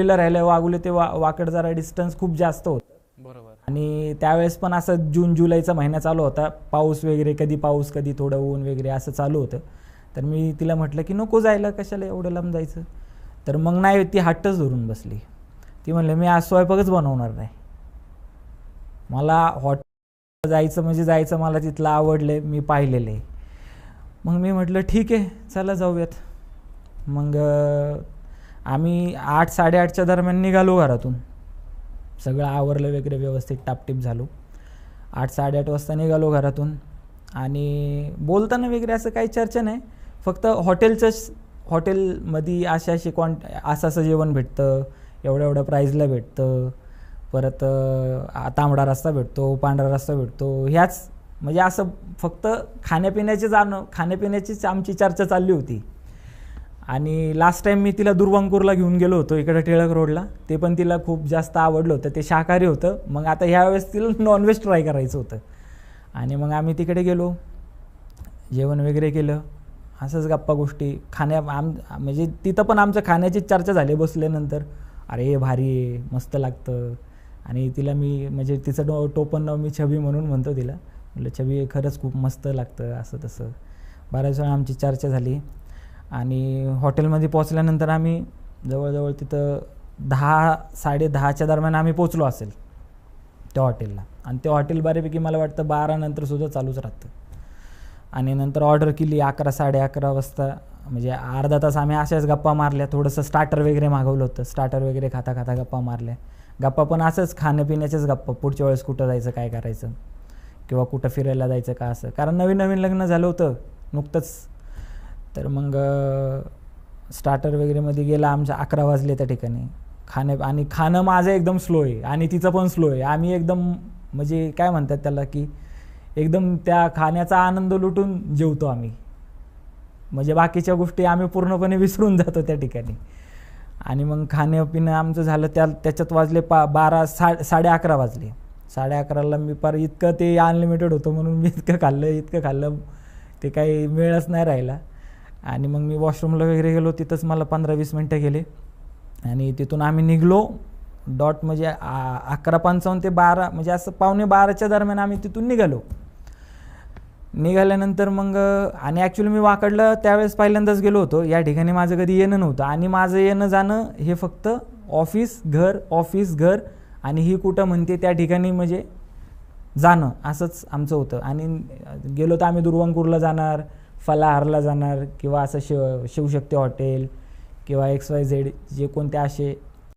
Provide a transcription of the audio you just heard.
राहिलं वाघोली ते वाकड जरा डिस्टन्स खूप जास्त होतं. बरोबर. आणि त्यावेळेस पण असं जून जुलैचा महिना चालू होता, पाऊस वगैरे, कधी पाऊस कधी थोडं ऊन वगैरे असं चालू होतं. तर मी तिला म्हटलं की नको जायला, कशाला एवढं लांब जायचं. तर मग नाही, ती हट्टच धरून बसली. ती म्हणलं मी आज स्वयंपाकच बनवणार नाही, मला हॉटेल जायचं म्हणजे जायचं, मला तिथलं आवडलं, मी पाहिलेलं आहे. मग मी म्हटलं ठीक आहे चला जाऊयात. मग आम्ही 8-8:30च्या दरम्यान निघालो घरातून, सगळं आवरलं वगैरे व्यवस्थित टापटीप झालो. 8-8:30 वाजता निघालो घरातून. आणि बोलताना वगैरे असं काही चर्चा नाही, फक्त हॉटेलमध्ये असे असं जेवण भेटतं, एवढ्या प्राईजला भेटतं, परत तांबडा रस्सा भेटतो, पांढरा रस्सा भेटतो, ह्याच म्हणजे असं फक्त खाण्यापिण्याचीच आमची चर्चा चालली होती. आणि लास्ट टाईम मी तिला दुर्वांकूरला घेऊन गेलो होतो, इकडे टिळक रोडला, ते पण तिला खूप जास्त आवडलं होतं, ते शाकाहारी होतं. मग आता ह्यावेळेस तिला नॉनव्हेज ट्राय करायचं होतं. आणि मग आम्ही तिकडे गेलो, जेवण वगैरे केलं, असंच गप्पा गोष्टी म्हणजे तिथं पण आमचं खाण्याचीच चर्चा झाली बसल्यानंतर. अरे भारी आहे, मस्त लागतं. आणि तिला मी म्हणजे तिचं टोपण नाव मी छबी म्हणून म्हणतो तिला, म्हटलं छबी खरंच खूप मस्त लागतं, असं तसं बऱ्याच वेळा आमची चर्चा झाली. आणि हॉटेलमध्ये पोचल्यानंतर आम्ही जवळजवळ तिथं 10-10:30च्या दरम्यान आम्ही पोचलो असेल त्या हॉटेलला. आणि ते हॉटेल बऱ्यापैकी मला वाटतं 12 नंतरसुद्धा चालूच राहतं. आणि नंतर ऑर्डर केली 11-11:30 वाजता, म्हणजे अर्धा तास आम्ही अशाच गप्पा मारल्या, थोडंसं स्टार्टर वगैरे मागवलं होतं, स्टार्टर वगैरे खाता खाता गप्पा मारल्या. गप्पा पण असंच खाण्यापिण्याच्याच गप्पा, पुढच्या वेळेस कुठं जायचं, काय करायचं, किंवा कुठं फिरायला जायचं का, असं. कारण नवीन लग्न झालं होतं नुकतंच. तर मग स्टार्टर वगैरेमध्ये गेला आमच्या 11 वाजले त्या ठिकाणी. आणि खाणं माझं एकदम स्लो आहे आणि तिचं पण स्लो आहे. आम्ही एकदम म्हणजे काय म्हणतात त्याला की एकदम त्या खाण्याचा आनंद लुटून जेवतो आम्ही, म्हणजे बाकीच्या गोष्टी आम्ही पूर्णपणे विसरून जातो त्या ठिकाणी. आणि मग खाणं आमचं झालं, त्याच्यात वाजले 11:30 वाजले. 11:30ला मी पार इतकं ते अनलिमिटेड होतं म्हणून मी इतकं खाल्लं ते काही वेळच नाही राहिला. आणि मग मी वॉशरूमला वगैरे गेलो, तिथंच मला 15-20 मिनटं गेले. आणि तिथून आम्ही निघलो डॉट म्हणजे 11:55 ते 12 म्हणजे असं 11:45च्या दरम्यान आम्ही तिथून निघाल्यानंतर मग आणि ॲक्च्युली मी वाकडलं त्यावेळेस पहिल्यांदाच गेलो होतो, या ठिकाणी माझं कधी येणं नव्हतं. आणि माझं येणं जाणं हे फक्त ऑफिस घर आणि ही कुठं म्हणते त्या ठिकाणी म्हणजे जाणं, असंच आमचं होतं. आणि गेलो तर आम्ही दुर्वांकूरला जाणार, फलाहारला जाणार, किंवा असं शिवशक्ती हॉटेल किंवा XYZ जे कोणते असे